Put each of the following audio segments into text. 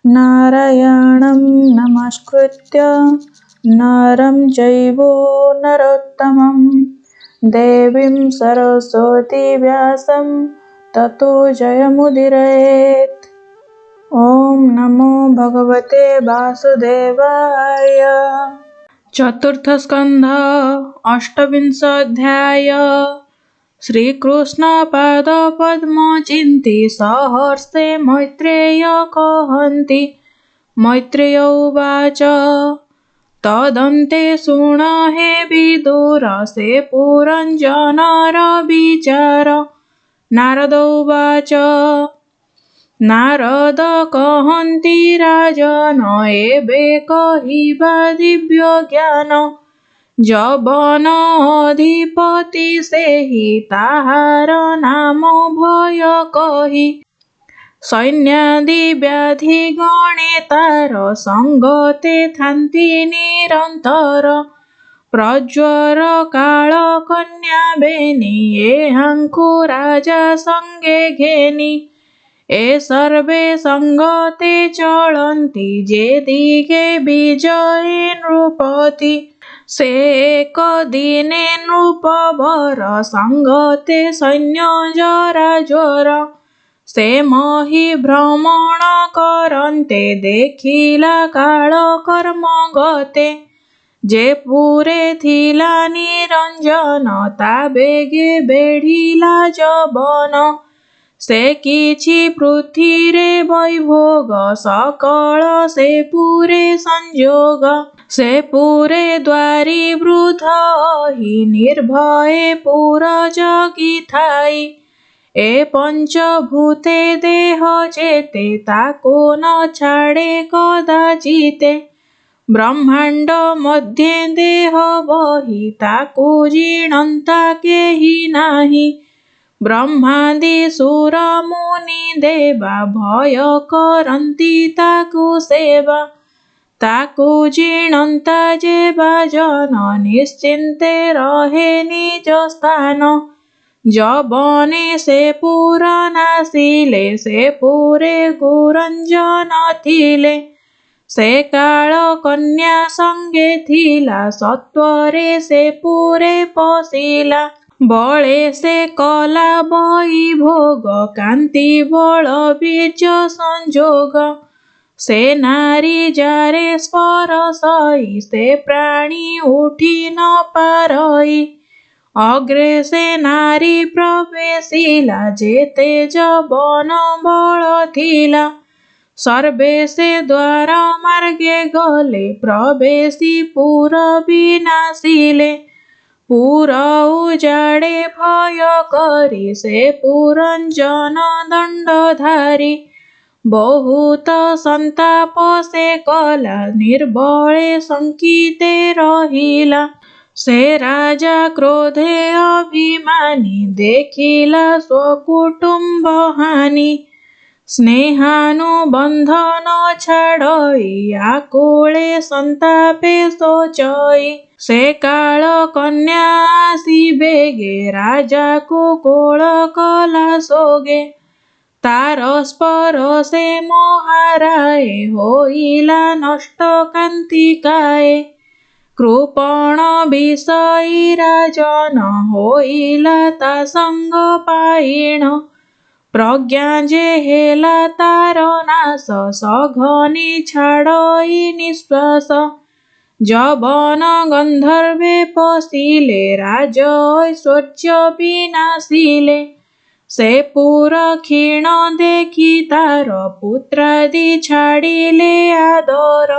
नारायणं नमस्कृत्य नरं चैव नरोत्तमं देवीं सरस्वती व्यासं ततो जयमुदीरयेत्। ॐ नमो भगवते वासुदेवाय। चतुर्थ स्कंध अष्टविंशोऽध्याय। श्रीकृष्ण पाद पद्म चिन्ति सहर्षे मैत्रेय कहन्ति। मैत्रेय उवाच तदन्ते शृण हे विदुर से पुरञ्जनर विचार। नारद उवाच नारद कहन्ति राजन एबे कहिबा दिव्य ज्ञान। जवन अधिपति सेहि ताहार नाम भय कहि। सैन्यादि व्याधि गणे तार संगते थान्ति निरन्तर। प्रज्वर काल कन्या बेनि एहांकु राजा संगे घेनि। ए सर्वे संगते चलन्ति जे दिगे विजयी नृपति। से एक दिने नृपवर संगते सैन्य जरा ज्वर। से मही भ्रमण करन्ते देखिला काल कर्म गते। जे पुरे थिला निरंजन ता बेगे बेढ़िला जबन। से किछि पृथ्वीरे वैभोग सकल से पुरे संजोग। से पुरे द्वारी वृद्ध हि निर्भये पुर जगी थाई। ए पंचभूते देह जेते ताको न छाड़े कदाचिते। ब्रह्मांड मध्ये देह बहि ताको जिणन्ता केहि नाही। ब्रह्मादि सुर मुनि देवा भय करन्ति ताकु सेवा। ताकु जिणन्ता जेबा जन निश्चिन्ते रहे निज स्थान। जबने से पुर नासिले से पुरे गुरंजन थिले। से काल कन्या संगे थिला सत्वरे से पुरे पशिला। बळे से कला बई भोग कांति बल बीज संजोग। से नारी जारे स्परसई से प्राणी उठी न पारई। अग्रे से नारी प्रवेशिला जेते जबन बल थिला। सर्वे से द्वार मार्गे गले प्रवेशी पुर विनाशिले। पुर उजाड़े भय करी से पुरंजन दंडधारी। बहुत संताप से कला निर्बले शंकिते रहिला। से राजा क्रोधे अभिमानी देखिला स्वकुटुंब हानि। स्नेहानुबंधन छाड़ई आकुले संतापे सोचई। से काल कन्या आसी बेगे राजा को कोल कला सोगे। तार स्परसे मोहाराए होइला नष्ट कांतिकाए। कृपण विषयी राजन होइला ता संग पाइण। प्रज्ञा जे हेला तार नाश सघनी छाड़ई निश्वास। जबन गंधर्वे पशिले राज ऐश्वर्य विनाशिले। से पुर क्षीण देखि तार पुत्रादि छाड़िले आदर।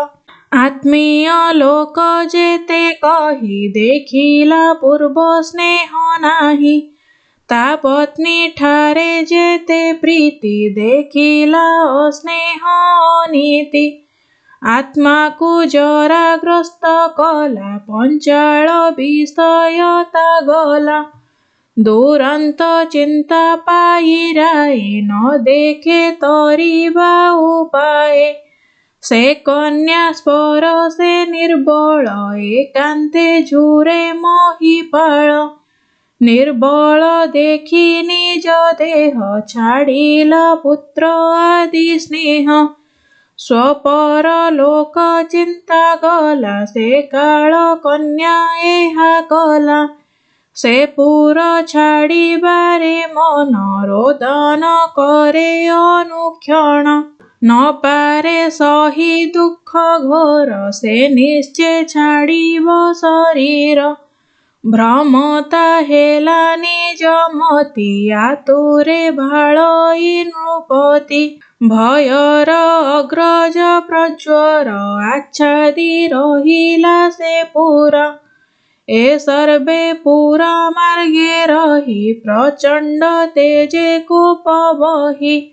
आत्मीय लोक जेते कहि देखिला पूर्व स्नेह नाही। ता पत्नी ठारे जेते प्रीति देखिला अस्नेह अनीति। आत्मा को जराग्रस्त कला पंचाल विषयता गला। दुरंत चिंता पाइराए न देखे तरिबा उपाय। से कन्या स्पर से निर्बल एकांते झुरे महिपाल। निर्बल देखि निज देह छाड़िला पुत्र आदि स्नेह। ସ୍ୱପର ଲୋକ ଚିନ୍ତା ଗଲା, ସେ କାଳ କନ୍ୟା ଏହା କଲା। ସେ ପୁର ଛାଡ଼ିବାରେ ମନ, ରୋଦନ କରେ ଅନୁକ୍ଷଣ। ନ ପାରେ ସହି ଦୁଃଖ ଘୋର, ସେ ନିଶ୍ଚେ ଛାଡ଼ିବ ଶରୀର। ଭ୍ରମତା ହେଲା ନିଜ ମତି, ଆତୁରେ ଭାଳଇ ନୃପତି। ଭୟର ଅଗ୍ରଜ ପ୍ରଜ୍ୱର, ଆଚ୍ଛାଦି ରହିଲା ସେ ପୁର। ଏ ସର୍ବେ ପୁର ମାର୍ଗେ ରହି, ପ୍ରଚଣ୍ଡ ତେଜେ କୋପ ବହି।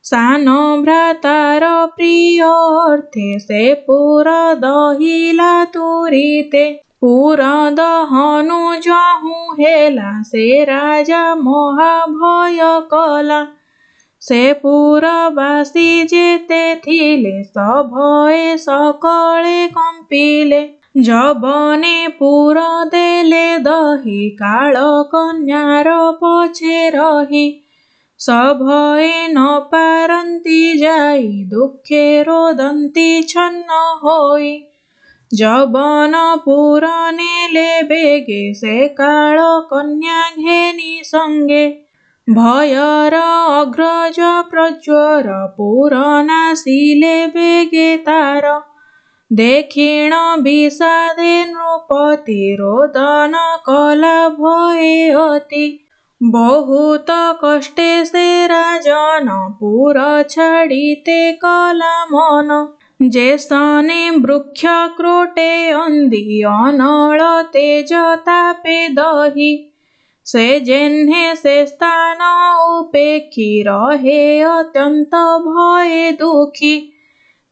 ସାନ ଭ୍ରାତାର ପ୍ରିୟ ଅର୍ଥେ, ସେ ପୁର ଦହିଲା ତୁରିତେ। ପୁର ଦହନୁ ଯହୁଁ ହେଲା, ସେ ରାଜା ମହାଭୟ କଲା। ସେ ପୁରବାସୀ ଯେତେ ଥିଲେ, ସଭଏ ସକଳେ କମ୍ପିଲେ। ଯବନେ ପୁର ଦେଲେ ଦହି, କାଳ କନ୍ୟାର ପଛେ ରହି। ସଭଏ ନ ପାରନ୍ତି ଯାଇ, ଦୁଃଖେ ରୋଦନ୍ତି ଛନ୍ନ ହୋଇ। ଯବନ ପୁର ନେଲେ ବେଗେ, ସେ କାଳ କନ୍ୟା ଘେନି ସଙ୍ଗେ। ଭୟର ଅଗ୍ରଜ ପ୍ରଜ୍ୱର, ପୁର ନାସିଲେ ବେଗେ ତାର। ଦେଖିଣ ବିଷାଦେ ନୃପତି, ରୋଦନ କଲା ଭୟେ ଅତି। ବହୁତ କଷ୍ଟେ ସେ ରାଜନ, ପୁର ଛାଡ଼ିତେ କଲା ମନ। ଯେସନେ ବୃକ୍ଷ କ୍ରୋଟେ ଅନ୍ଦି, ଅନଳ ତେଜ ତାପେ ଦହି। ସେ ଯେହ୍ନେ ସେ ସ୍ଥାନ ଉପେକ୍ଷି, ରହେ ଅତ୍ୟନ୍ତ ଭୟେ ଦୁଃଖୀ।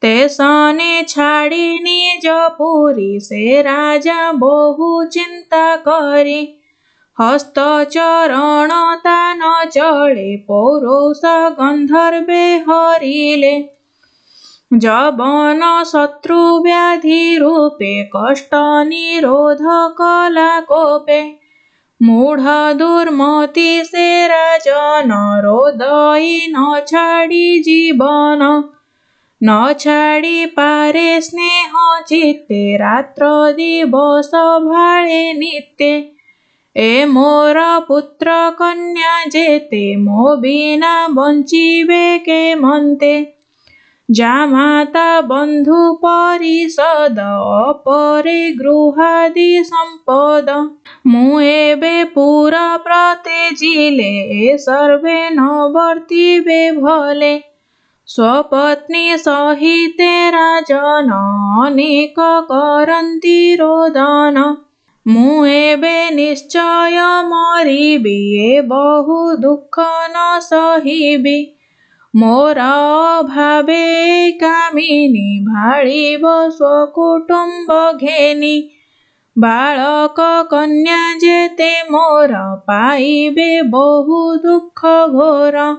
ତେସନେ ଛାଡ଼ି ନିଜ ପୁରୀ, ସେ ରାଜା ବହୁ ଚିନ୍ତା କରି। ହସ୍ତ ଚରଣ ତା ନ ଚଳେ, ପୌରୁଷ ଗନ୍ଧର୍ବେ ହରିଲେ। ଯବନ ଶତ୍ରୁ ବ୍ୟାଧି ରୂପେ, କଷ୍ଟ ନିରୋଧ କଲା କୋପେ। ମୂଢ଼ ଦୁର୍ମତି ସେ ରାଜନ, ରୋଦଇ ନ ଛାଡ଼ି ଜୀବନ। ନ ଛାଡ଼ି ପାରେ ସ୍ନେହ ଚିତ୍ତେ, ରାତ୍ର ଦିବସ ଭାଳେ ନିତ୍ୟେ। ଏ ମୋର ପୁତ୍ର କନ୍ୟା ଯେତେ, ମୋ ବିନା ବଞ୍ଚିବେ କେମନ୍ତେ। ଜାମାତା ବନ୍ଧୁ ପରିଷଦ, ଅପରେ ଗୃହାଦି ସମ୍ପଦ। ମୁଁ ଏବେ ପୁର ପ୍ରତେଜିଲେ, ଏ ସର୍ବେ ନ ବର୍ତ୍ତିବେ ଭଲେ। ସ୍ୱପତ୍ନୀ ସହିତେ ରାଜନ, ଅନେକ କରନ୍ତି ରୋଦନ। ମୁଁ ଏବେ ନିଶ୍ଚୟ ମରିବି, ଏ ବହୁ ଦୁଃଖ ନ ସହିବି। ମୋର ଅଭାବେ କାମିନୀ, ଭାଳିବ ସ୍ୱକୁଟୁମ୍ବ ଘେନି। ବାଳକ କନ୍ୟା ଯେତେ ମୋର, ପାଇବେ ବହୁ ଦୁଃଖ ଘୋର।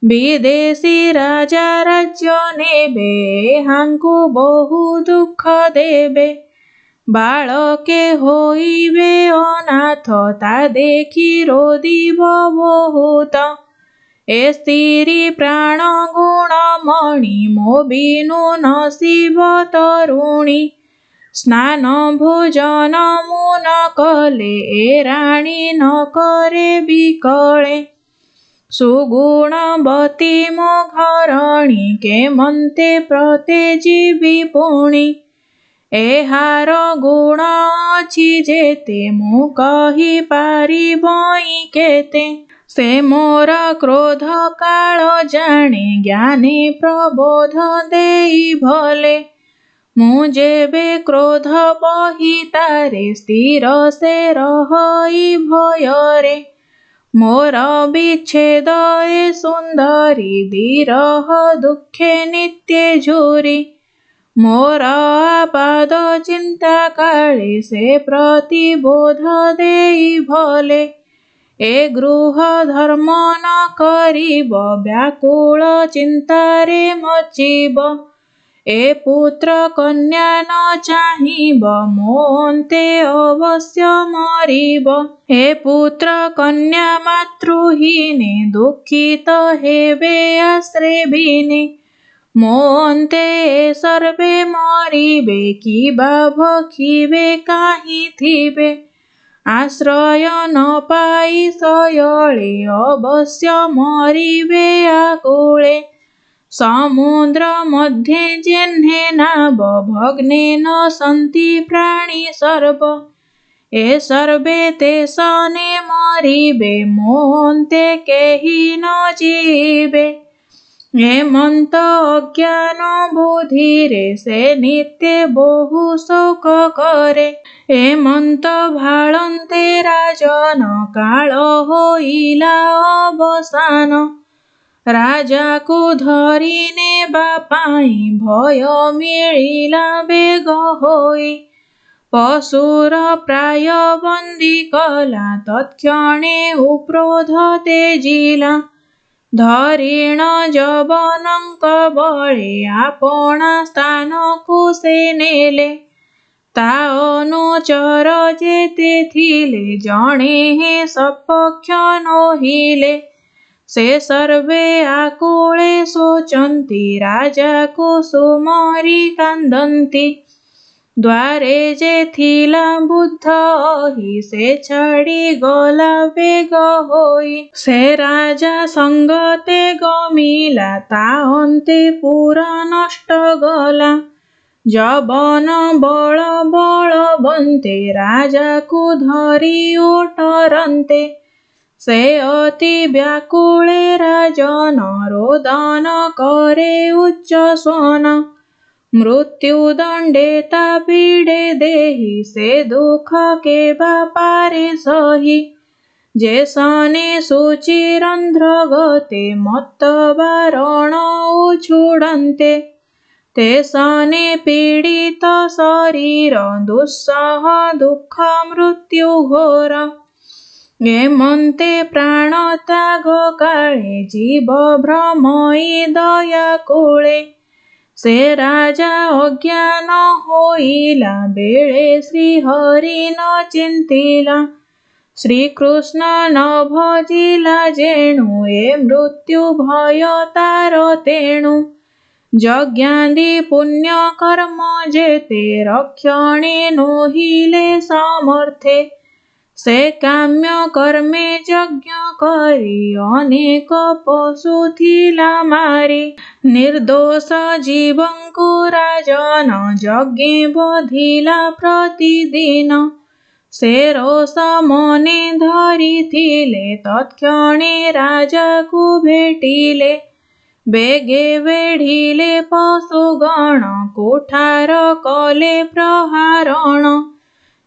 ବିଦେଶୀ ରାଜା ରାଜ୍ୟ ନେବେ, ଏହାଙ୍କୁ ବହୁ ଦୁଃଖ ଦେବେ। ବାଳକେ ହୋଇବେ ଅନାଥ, ତା ଦେଖି ରୋଦିବ ବହୁତ। ଏ ସ୍ତ୍ରୀ ପ୍ରାଣ ଗୁଣମଣି, ମୋ ବିନୁ ନସିବ ତରୁଣୀ। ସ୍ନାନ ଭୋଜନ ମୁଁ ନ କଲେ, ଏ ରାଣୀ ନ କରେ ବିକଳେ। ସୁଗୁଣବତୀ ମୋ ଘରଣୀ, କେମନ୍ତେ ପ୍ରତେଜିବି ପୁଣି। ଏହାର ଗୁଣ ଅଛି ଯେତେ, ମୁଁ କହି ପାରିବଇ କେତେ। ସେ ମୋର କ୍ରୋଧ କାଳ ଜାଣେ, ଜ୍ଞାନେ ପ୍ରବୋଧ ଦେଇ ଭଲେ। ମୁଁ ଯେବେ କ୍ରୋଧ ବହି ତାରେ, ସ୍ଥିର ସେ ରହଇ ଭୟରେ। ମୋର ବିଚ୍ଛେଦ ଏ ସୁନ୍ଦରୀ, ବିରହ ଦୁଃଖେ ନିତ୍ୟେ ଝୁରି। ମୋର ଆପାଦ ଚିନ୍ତା କାଳେ, ସେ ପ୍ରତିବୋଧ ଦେଇ ଭଲେ। ଏ ଗୃହ ଧର୍ମ ନ କରିବ, ବ୍ୟାକୁଳ ଚିନ୍ତାରେ ମଚିବ। ଏ ପୁତ୍ର କନ୍ୟା ନ ଚାହିଁବ, ମୋ ଅନ୍ତେ ଅବଶ୍ୟ ମରିବ। ଏ ପୁତ୍ର କନ୍ୟା ମାତୃହୀନେ, ଦୁଃଖିତ ହେବେ ଆଶ୍ରେବିନେ। ମୋ ଅନ୍ତେ ସର୍ବେ ମରିବେ, କିବା ଭକ୍ଷିବେ କାହିଁ ଥିବେ। ଆଶ୍ରୟ ନ ପାଇ ଶୟଳେ, ଅବଶ୍ୟ ମରିବେ ଆକୁଳେ। ସମୁଦ୍ର ମଧ୍ୟେ ଯେହ୍ନେ ନାବ, ଭଗ୍ନେନ ସନ୍ତି ପ୍ରାଣୀ ସର୍ବ। ଏ ସର୍ବେ ତେସନେ ମରିବେ, ମୋ ଅନ୍ତେ କେହି ନ ଯିବେ। ହେମନ୍ତ ଅଜ୍ଞାନ ବୁଦ୍ଧିରେ, ସେ ନିତ୍ୟ ବହୁ ଶୋକ କରେ। ହେମନ୍ତ ଭାଳନ୍ତେ ରାଜନ, କାଳ ହୋଇଲା ଅବସାନ। ରାଜାକୁ ଧରି ନେବା ପାଇଁ, ଭୟ ମିଳିଲା ବେଗ ହୋଇ। ପଶୁର ପ୍ରାୟ ବନ୍ଦୀ କଲା, ତତ୍କ୍ଷଣେ ଉକ୍ରୋଧ ତେଜିଲା। ଧରିଣ ଯବନଙ୍କ ବଳେ, ଆପଣା ସ୍ଥାନକୁ ସେ ନେଲେ। ତା ଅନୁଚର ଯେତେ ଥିଲେ, ଜଣେ ହେ ସପକ୍ଷ ନୋହିଲେ। ସେ ସର୍ବେ ଆକୁଳେ ଶୋଚନ୍ତି, ରାଜାକୁ ସୁମରି କାନ୍ଦନ୍ତି। ଦ୍ୱାରେ ଯେ ଥିଲା ବୁଦ୍ଧ ଅହି, ସେ ଛାଡ଼ି ଗଲା ବେଗ ହୋଇ। ସେ ରାଜା ସଙ୍ଗତେ ଗମିଲା, ତା ଅନ୍ତେ ପୁର ନଷ୍ଟ ଗଲା। ଯବନ ବଳ ବଳବନ୍ତେ, ରାଜାକୁ ଧରି ଓଟରନ୍ତେ। ସେ ଅତି ବ୍ୟାକୁଳେ ରାଜନ, ରୋଦନ କରେ ଉଚ୍ଚ ସ୍ୱନ। ମୃତ୍ୟୁ ଦଣ୍ଡେ ତା ପୀଡ଼େ ଦେହି, ସେ ଦୁଃଖ କେବା ପାରେ ସହି। ଯେ ସନେ ସୁଚିରନ୍ଧ୍ର ଗତେ, ମତ୍ତ ବାରଣ ଉଛୁଡ଼ନ୍ତେ। ते सने पीडित शरीर, दुस्सह दुःख मृत्यु घोर। हेमन्ते प्राण त्याग काले, जीव भ्रमई दया कूले। से राजा अज्ञान होइला बेळे, श्रीहरि न चिंतिला। श्रीकृष्ण न भजिला जेणु, ए मृत्यु भय तार तेणु। यज्ञादि पुण्य कर्म जेते, रक्षणे नोहिले समर्थे। से काम्य कर्मे यज्ञ करी, अनेक पशु थिला मारी। निर्दोष जीवंकु राजन, यज्ञे बधिला प्रतिदिन। से रोष मने धरिथिले, तत्क्षणे राजाकु भेटिले। बेगे बेढिले पशुगण, कुठार कले प्रहारण।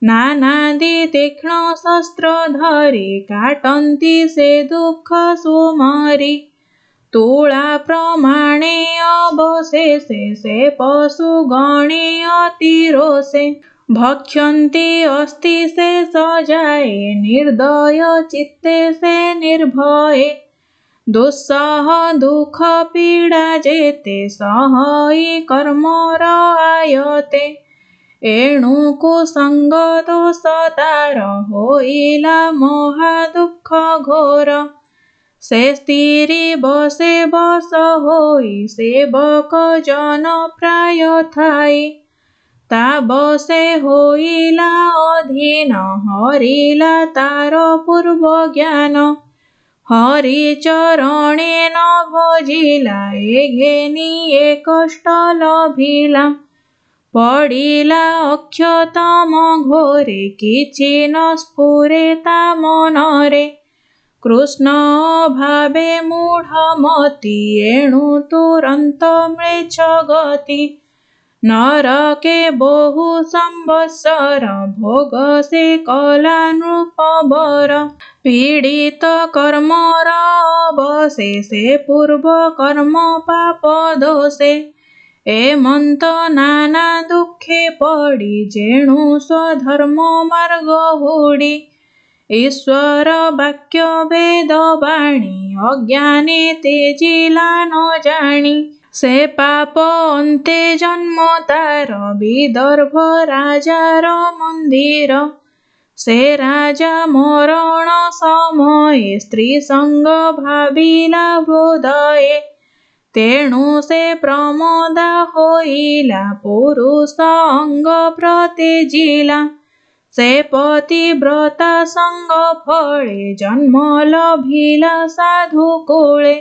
नानादि तीक्ष्ण शस्त्र धरि, काटन्ति से दुःख सुमरि। तुला प्रमाणे अवशेषे, से पशुगणे अति रोषे। भक्षन्ति अस्ति से सजाए, निर्दय चित्ते से निर्भये। दुस्सह दुःख पीडा जेते, सहई कर्मर आयते। एणु कुसंग दोष तार, होइला महा दुःख घोर। से स्थिरी बसे बस होई, सेवक जन प्राय थाई। ता बसे होइला अधीन, हरिला तार पूर्व ज्ञान। हरि चरणे न भजिला, ए घेनी ए कष्ट लभिला। पडिला अक्षतम घोरे, किछि न स्फुरे ता मनरे। कृष्ण भावे मूढमति, एणु तुरंत म्लेच्छ गति। नरके बहु संवत्सर, भोग से कला नृपवर। पीडित कर्मर अवशेषे, पूर्व कर्म पाप दोषे। हेमंत नाना दुखे पड़ी, जेणु स्वधर्म मार्ग हुडी। ईश्वर वाक्य वेद वाणी, अज्ञाने तेजिला न जानी। से पाप अन्ते जन्म तार, विदर्भ राजार मंदिर। से राजा मरण समये, स्त्री संग भाविला हृदये। तेणु से प्रमोदा होइला पुरुष अंग प्रतेजिला से पतिव्रता संग फळे जन्म लभिला साधु कुळे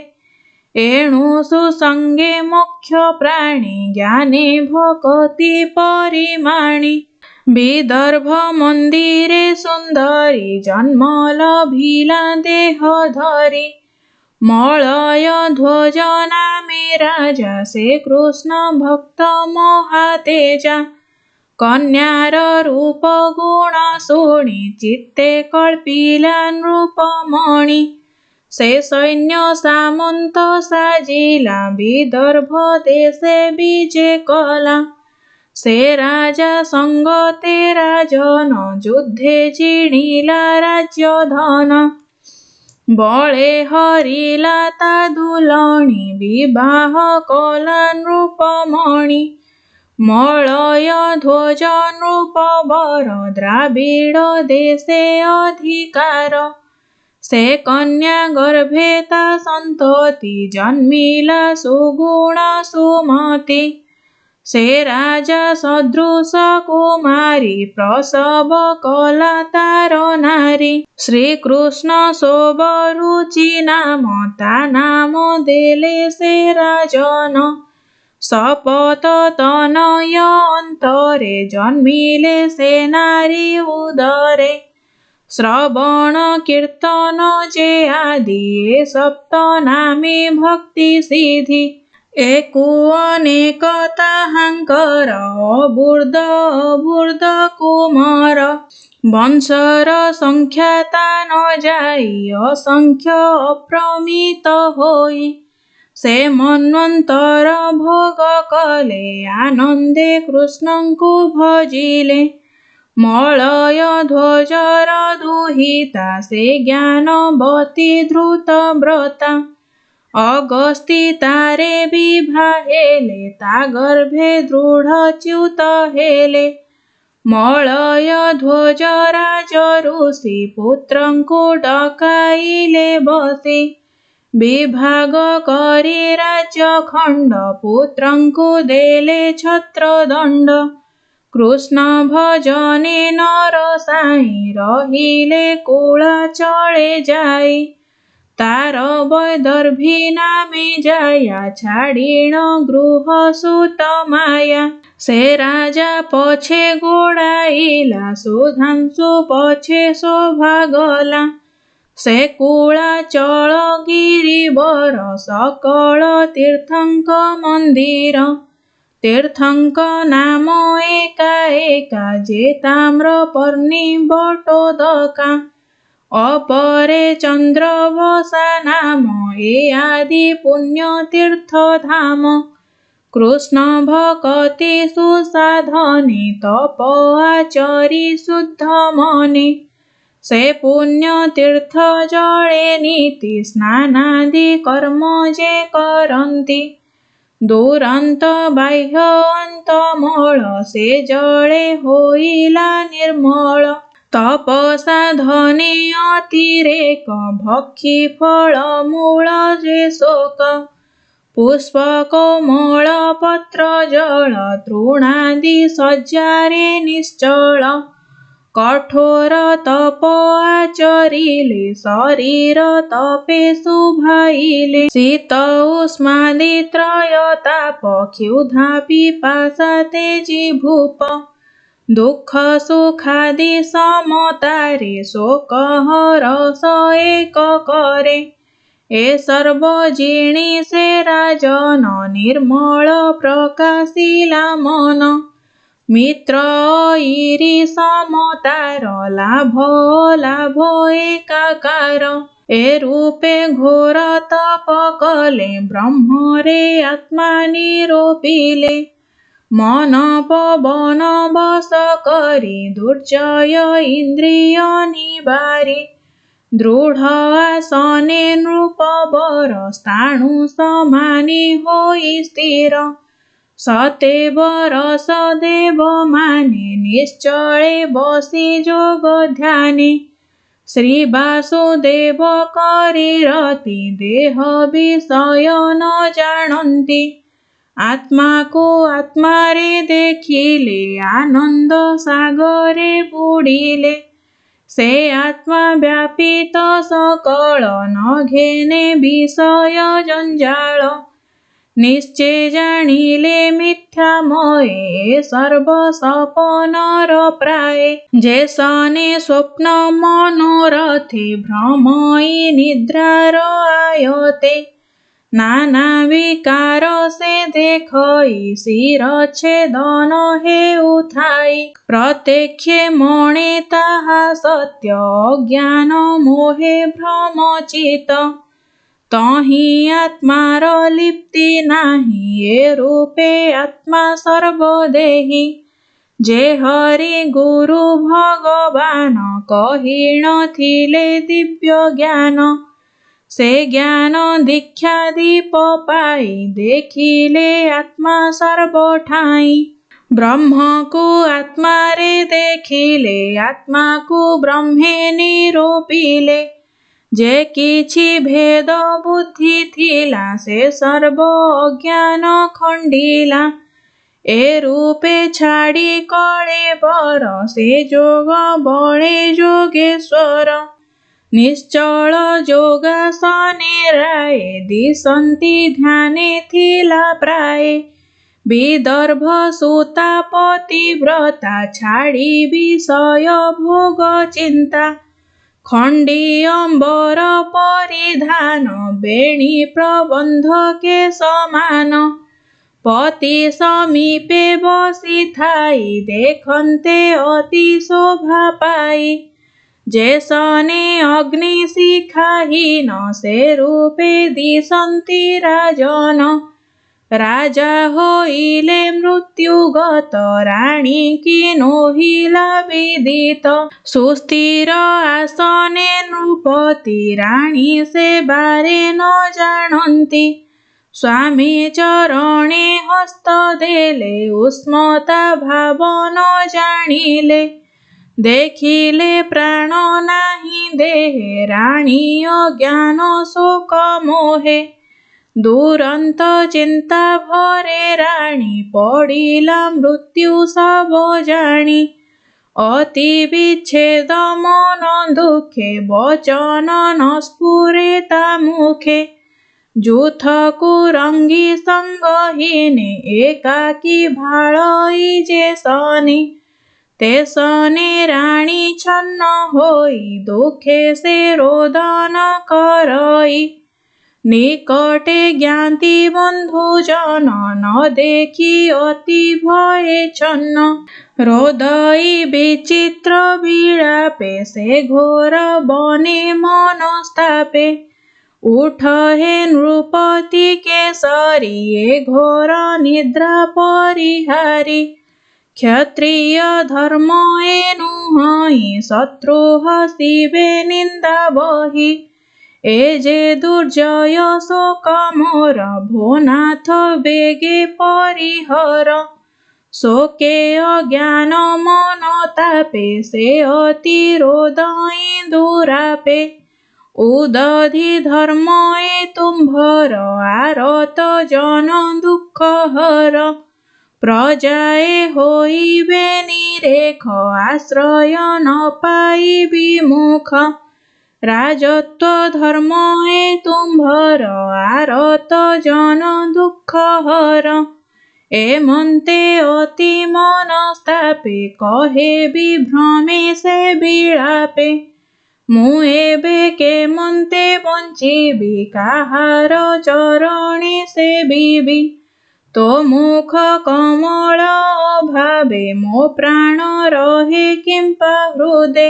एणु सुसंगे मोक्ष प्राणी ज्ञाने भक्ति परिमाणी विदर्भ मंदिरे सुंदरी जन्म लभिला देह धरी मलय ध्वज नामे राजा से कृष्ण भक्त महातेजा कन्यार रूप गुण शुणी चित्ते कल्पिला नृपमणि से सैन्य सामंत साजिला विदर्भ देशे विजय कला से राजा संगते राजन युद्धे जिणिला राज्य धन बळे हरिला ता दुलणी विवाह कला नृपमणि मलय ध्वज नृपवर द्राविड देशे अधिकार से कन्या गर्भे ता संतति जन्मिला सुगुण सुमति से राजा सदृश कुमारी प्रसव कला तार नारी श्रीकृष्ण शोभरुचि नाम ता नाम देले से राजन शपथ तनय अंतरे जन्मिले से नारी उदरे श्रवण कीर्तन जे आदि सप्त नामे भक्ति सिद्धि एकु अनेक ताहांकर अबुर्द अबुर्द कुमार वंशर संख्या ता न जाई असंख्य अप्रमित होई से मन्वंतर भोग कले आनंदे कृष्णंकु भजिले मलय ध्वजर दुहिता से ज्ञानवती धृत व्रता अगस्ती तारे विभाहेले ता गर्भे दृढ़च्युत हेले मलय ध्वज राज ऋषि पुत्रंकु डकाइले बसी विभाग करी राज्य खंड पुत्रंकु देले छत्र दंड कृष्ण भजने नर साई रहिले कुलाचले जाई तार वैदर्भी नामे जाया छाड़ीण गृह सुत माया से राजा पछे गोड़ाइला सुधांशु पछे शोभा गला से कुलाचल गिरिवर सकल तीर्थंक मंदिर तीर्थंक नाम एका एका जे ताम्रपर्णी बटोदका अपरे चंद्रवसा नाम ए आदि पुण्य तीर्थ धाम कृष्ण भक्ति सुसाधने तप आचरी शुद्ध मने से पुण्य तीर्थ जले नीति स्नानादि कर्म जे करन्ति दुरंत बाह्य अंत मल से जले होइला निर्मल तपसाधने अतिरेक भक्षी फल मूल जे शोक पुष्प कोमल पत्र जल तृणादि सज्जारे निश्चल कठोर तप आचरिले शरीर तपे शुभाइले शीत उष्मादि त्रय ताप क्षुधा पिपासा तेजी भूप दुख सुखादि समतारे शोक हरस एक करे ए सर्व जिणी से राजन निर्मल प्रकाशिला मन मित्र इरी समतार लाभ लाभ एकाकार ए रूपे घोर तप कले ब्रह्म रे आत्मा निरूपिले मन पवन बस करी दुर्जय इंद्रिय निवारी दृढ़ आसने नृपवर स्थाणु समानी होई स्थिर सतेव रस देव माने निश्चले बसी जोग ध्याने ଶ୍ରୀ ବାସୁଦେବ କରି ରତି ଦେହ ବିଷୟ ନ ଜାଣନ୍ତି। ଆତ୍ମାକୁ ଆତ୍ମାରେ ଦେଖିଲେ ଆନନ୍ଦ ସାଗରେ ବୁଡ଼ିଲେ। ସେ ଆତ୍ମା ବ୍ୟାପିତ ସକଳ ନ ଘେନେ ବିଷୟ ଜଞ୍ଜାଳ। ନିଶ୍ଚେ ଜାଣିଲେ ମିଥ୍ୟାମୟେ ସର୍ବ ସପନର ପ୍ରାୟେ। ଯେ ସନେ ସ୍ୱପ୍ନ ମନୋରଥେ ଭ୍ରମଇ ନିଦ୍ରାର ଆୟତେ। ନାନା ବିକାର ସେ ଦେଖଇ ଶିର ଛେଦନ ହେଉଥାଇ। ପ୍ରତ୍ୟକ୍ଷେ ମଣେ ତାହା ସତ୍ୟ ଅଜ୍ଞାନ ମୋହେ ଭ୍ରମଚିତ। ତହିଁ ଆତ୍ମାର ଲିପ୍ତି ନାହିଁ ଏ ରୂପେ ଆତ୍ମା ସର୍ବଦେହି। ଯେ ହରି ଗୁରୁ ଭଗବାନ କହି ନଥିଲେ ଦିବ୍ୟ ଜ୍ଞାନ। ସେ ଜ୍ଞାନ ଦୀକ୍ଷା ଦୀପ ପାଇ ଦେଖିଲେ ଆତ୍ମା ସର୍ବଠାଇ। ବ୍ରହ୍ମକୁ ଆତ୍ମାରେ ଦେଖିଲେ ଆତ୍ମାକୁ ବ୍ରହ୍ମେ ନିରୂପିଲେ। ଯେ କିଛି ଭେଦ ବୁଦ୍ଧି ଥିଲା ସେ ସର୍ବ ଅଜ୍ଞାନ ଖଣ୍ଡିଲା। ଏ ରୂପେ ଛାଡ଼ି କଳେବର ସେ ଯୋଗ ବଳେ ଯୋଗେଶ୍ୱର। ନିଶ୍ଚଳ ଯୋଗାସନେ ରାୟେ ଦିଶନ୍ତି ଧ୍ୟାନେ ଥିଲା ପ୍ରାୟେ। ବିଦର୍ଭ ସୁତା ପତିବ୍ରତା ଛାଡ଼ି ବିଷୟ ଭୋଗ ଚିନ୍ତା। ଖଣ୍ଡି ଅମ୍ବର ପରିଧାନ ବେଣୀ ପ୍ରବନ୍ଧ କେଶମାନ। ପତି ସମୀପେ ବସିଥାଇ ଦେଖନ୍ତେ ଅତି ଶୋଭା ପାଇ। ଯେ ସନେ ଅଗ୍ନି ଶିଖାହୀନ ସେ ରୂପେ ଦିଶନ୍ତି ରାଜନ। ରାଜା ହୋଇଲେ ମୃତ୍ୟୁଗତ ରାଣୀ କି ନୋହିଲା ବିଦିତ। ସୁସ୍ଥିର ଆସନେ ନୃପତି ରାଣୀ ସେବାରେ ନ ଜାଣନ୍ତି। ସ୍ୱାମୀ ଚରଣେ ହସ୍ତ ଦେଲେ ଉଷ୍ମତା ଭାବ ନ ଜାଣିଲେ। ଦେଖିଲେ ପ୍ରାଣ ନାହିଁ ଦେହେ ରାଣୀ ଅଜ୍ଞାନ ଶୋକ ମୋହେ। ଦୁରନ୍ତ ଚିନ୍ତା ଭରେ ରାଣୀ ପଡ଼ିଲା ମୃତ୍ୟୁ ଶବ ଜାଣି। ଅତି ବିଚ୍ଛେଦ ମନ ଦୁଃଖେ ବଚନ ନ ସ୍ଫୁରେ ତା ମୁଖେ। ଯୂଥକୁ ରଙ୍ଗି ସଙ୍ଗହୀନେ ଏକାକୀ ଭାଳଇ ଯେ ସନେ। ତେସନେ ରାଣୀ ଛନ୍ନ ହୋଇ ଦୁଃଖେ ସେ ରୋଦନ କରଇ। ନିକଟେ ଜ୍ଞାତି ବନ୍ଧୁ ଜନ ନ ଦେଖି ଅତି ଭୟେ ଛନ୍ନ। ରୋଦଇ ବିଚିତ୍ର ବିଳାପେ ସେ ଘୋର ବନେ ମନସ୍ତାପେ। ଉଠ ହେ ନୃପତି କେଶରୀ ଏ ଘୋର ନିଦ୍ରା ପରିହାରି। କ୍ଷତ୍ରିୟ ଧର୍ମ ଏ ନୁହଁଇ ଶତ୍ରୁ ହସିବେ ନିନ୍ଦା ବହି। ଏ ଯେ ଦୁର୍ଜୟ ଶୋକ ମୋର ଭୋନାଥ ବେଗେ ପରିହର। ଶୋକେ ଅଜ୍ଞାନ ମନତାପେ ସେ ଅତି ରୋଦଇ ଦୁରାପେ। ଉଦଧି ଧର୍ମ ଏ ତୁମ୍ଭର ଆରତ ଜନ ଦୁଃଖ ହର। ପ୍ରଜାଏ ହୋଇବେ ନିରେଖ ଆଶ୍ରୟ ନ ପାଇ ବିମୁଖ। ରାଜତ୍ୱ ଧର୍ମ ଏ ତୁମ୍ଭର ଆରତ ଜନ ଦୁଃଖ ହର। ଏମନ୍ତେ ଅତି ମନସ୍ତାପେ କହେ ବିଭ୍ରମେ ସେ ବିଳାପେ। ମୁଁ ଏବେ କେମନ୍ତେ ବଞ୍ଚିବି କାହାର ଚରଣେ ସେବିବି। ତୋ ମୁଖ କମଳ ଅଭାବେ ମୋ ପ୍ରାଣ ରହେ କିମ୍ପା ହୃଦେ।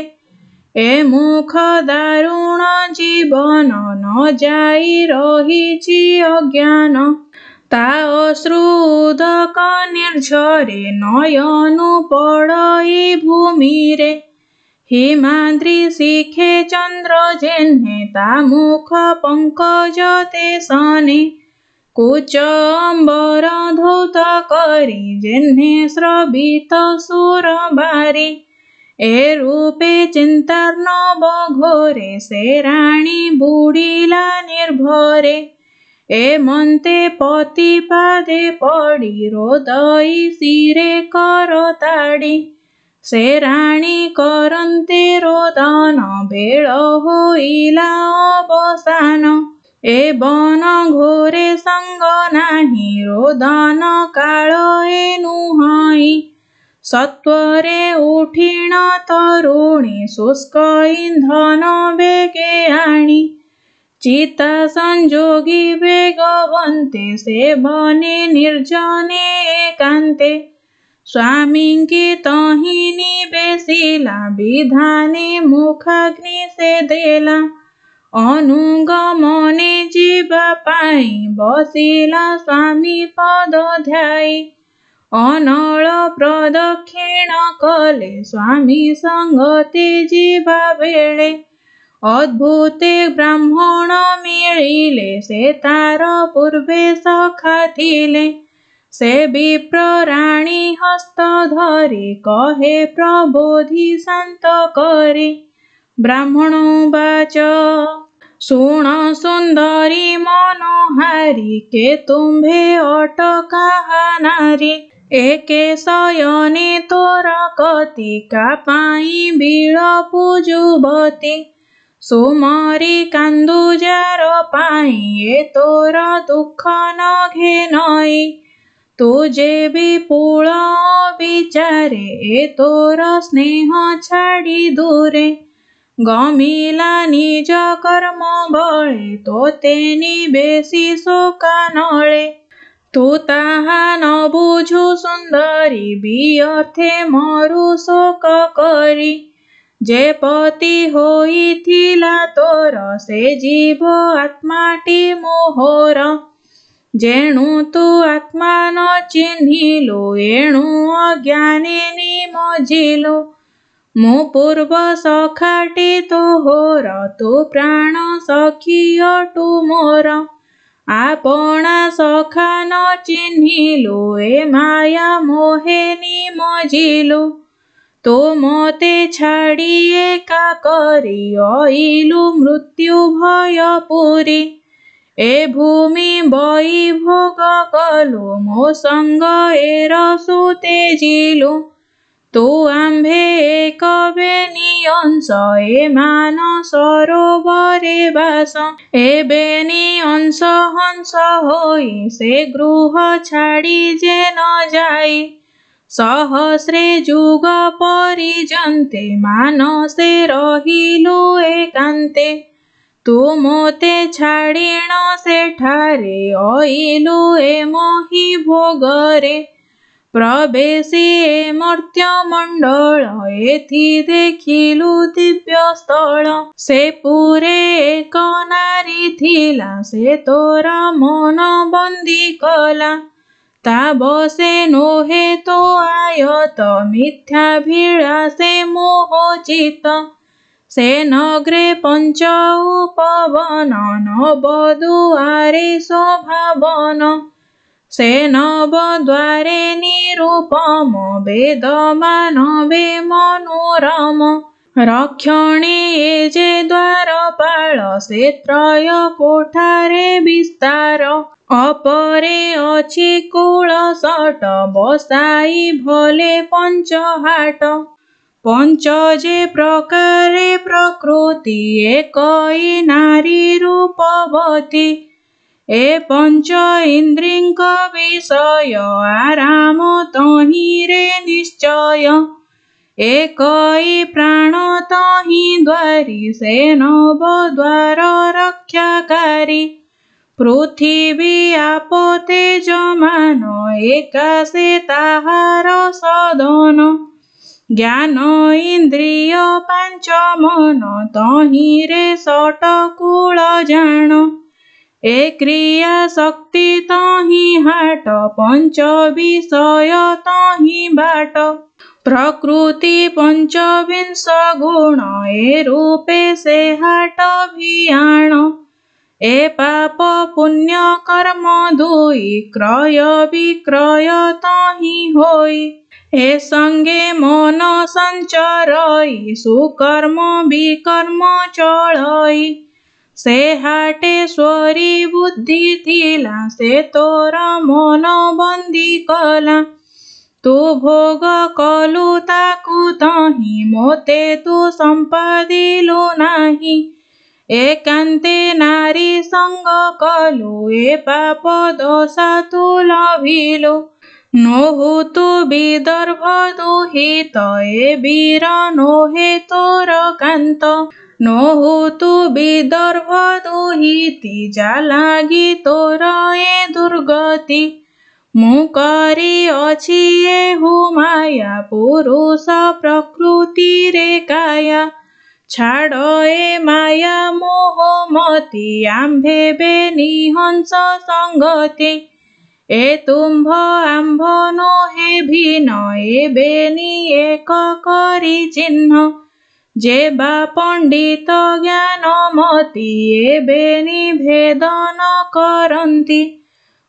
ଏ ମୁଖ ଦାରୁଣ ଜୀବନ ନ ଯାଇ ରହିଛି ଅଜ୍ଞାନ। ତା ଅଶ୍ରୁ ଉଦକ ନିର୍ଝରେ ନୟନୁ ପଡ଼ଇ ଭୂମିରେ। ହିମାଦ୍ରି ଶିଖେ ଚନ୍ଦ୍ର ଯେହ୍ନେ ତା ମୁଖ ପଙ୍କଜ ତେସନେ। କୁଚ ଅମ୍ବର ଧୌତ କରି ଯେହ୍ନେ ସ୍ରବିତ ସୁର ବାରି। ए रूपे चिंतार्णव घोरे से राणी बुडिला निर्भरे। ए मन्ते पति पादे पड़ी रोदई शिरे करताड़ी। से राणी करन्ते रोदन बेळ होइला अवसान। ए बन घोरे संग नाही रोदन काळ ए नुहाई। सत्वरे उठिण तरुणी शुष्क इंधन बेगे आणी। चिता संजोगी बेगवन्ते से बने निर्जने एकान्ते। स्वामी की तहिनी बेसिला विधाने मुखाग्नि से देला। अनुगमने जीवा पाई बसिला स्वामी पद ध्याई। अनल प्रदक्षिण कले स्वामी संगते जीवा बेळे। अद्भुते ब्राह्मण मिलिले से तार पूर्वे सखा थिले। से विप्र राणी हस्त धरी कहे प्रबोधि शांत करी। ब्राह्मण बाच सुण सुंदरी मनोहारी के तुम्भे अटका नारी। एके शयने तोर कतिका पाई बिलपु जुबती। सुमरी कांदु जार पाई ए तोर दुख न घेनई। तुझे विपुल विचारे ए तोर स्नेह छाड़ी दूरे। गमिला निज कर्म बळे तोते निबेसी शोका नळे। तू ताहा न बुझु सुंदरी बियर्थे मरु शोक करी। जे पति होइथिला तोर से जीव आत्माटी मोहर। जेणु तू आत्मा न चिन्हिलु एणु अज्ञाने निमजिलु। मु पूर्व सखाटी तोहर तू प्राण सखी अटु मोर। आपणा सखा न चिन्हिलु ए माया मोहे निमजिलु। तू मते छाड़ी एका करी अइलु मृत्यु भय पुरी। ए भूमि बई भोग कलु मो संग ए रसु तेजिलु। तू आम्भे एक बेनी अंश ए मान सरोवरे बास। ए बेनी अंश हंस होई से गृह छाड़ी जे न जाई। सहस्रे जुग परिजन्ते मानसे रहिलु एकान्ते। तू मोते छाड़िण सेठारे अइलु ए मोहि भोगरे। प्रवेशी ए मर्त्य मंडल एथि देखिलु दिव्य स्थल। से पुरे एक नारी थिला से तोरा मन बंदी कला। ता बसे नोहे तो आयत मिथ्या भिलासे मोहचित। से नगरे पंच उपवन नव दुआरे शोभावन। से नव द्वारे निरूपम वेद मानवे मनोरम। रक्षणे ए जे द्वारपाल से त्रय कोठारे विस्तार। अपरे अछि कूल सट बसाई भले पंचहाट। पंच जे प्रकारे प्रकृति एकई नारी रूपवती। ए पंच इंद्रिंक विषय आराम तहिरे निश्चय। एकई प्राण तहि द्वारी से नव द्वार रक्षाकारी। पृथिवी आप तेज मान एकासे ताहार सदन। ज्ञान इंद्रिय पांच मन तहिरे सट कूल जान। ए क्रिया शक्ति तहि हाट पंच विषय तहि बाट। प्रकृति पंचविंश गुण ए रूपे से हाट भियाण। ए पाप पुण्य कर्म दुई क्रय विक्रय तहि होई। हे संगे मन संचरई सुकर्म विकर्म चलई से हाटेश्वरी बुद्धि थिला से तोर मन बंदी कला तू भोग कलु ताकू तही मोते तू संपादिलु नाही एकांते नारी संग कलु ए पाप दोषा तू लभिलु नोहु तू विदर्भ दुहित ए वीर नोहे तोर कांत नोहु तू विदर्भ दुहिती जा लागी तोर ए दुर्गति मु करी अछि एहु माया पुरुष प्रकृति रे काया छाड़ ए माया मोह मति आम्भे बेनिहंस संगति ए तुम्भ आम्भ नोहे भिन्न ए बेनी एक करी चिन्ह जे बा पंडित ज्ञानमती ए बेनी भेद न करन्ति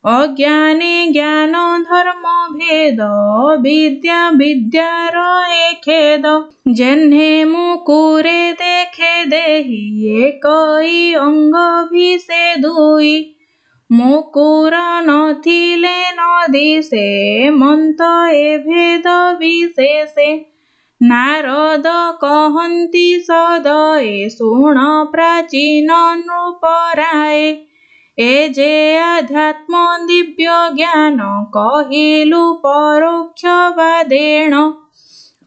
अज्ञानी ज्ञान धर्म भेद विद्या विद्यार ए खेद जेन्हे मुकुरे देखे देही एकई अंग भी से दुई मुकुर नथिले न दिसे मंत ए भेद विशेषे नारद कहन्ति सदये शुण प्राचीन नृपराये ए जे आध्यात्म दिव्य ज्ञान कहिलु परोक्षवादेण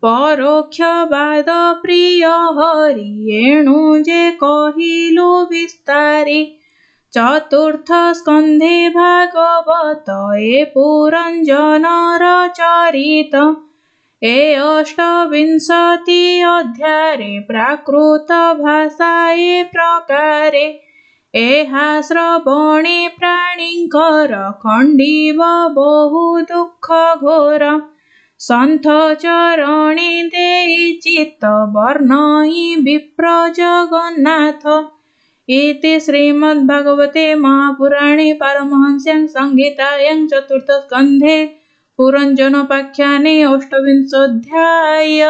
परोक्षवाद प्रिय हरि एणु जे कहिलु विस्तारी चतुर्थ स्कंधे भागवत ए पुरंजनर चरित ए अष्टविंशति अध्याये प्राकृत भाषा ए प्रकारे एहा श्रवणे प्राणींकर खंडीव बहु दुख घोर सन्थ चरणे देई चित्त वर्णई विप्र जगन्नाथ इति श्रीमद्भागवते महापुराणे पारमहंस्यां संहितायां चतुर्थ स्कन्धे पुरंजनोपाख्याने अष्टविंशोऽध्याय।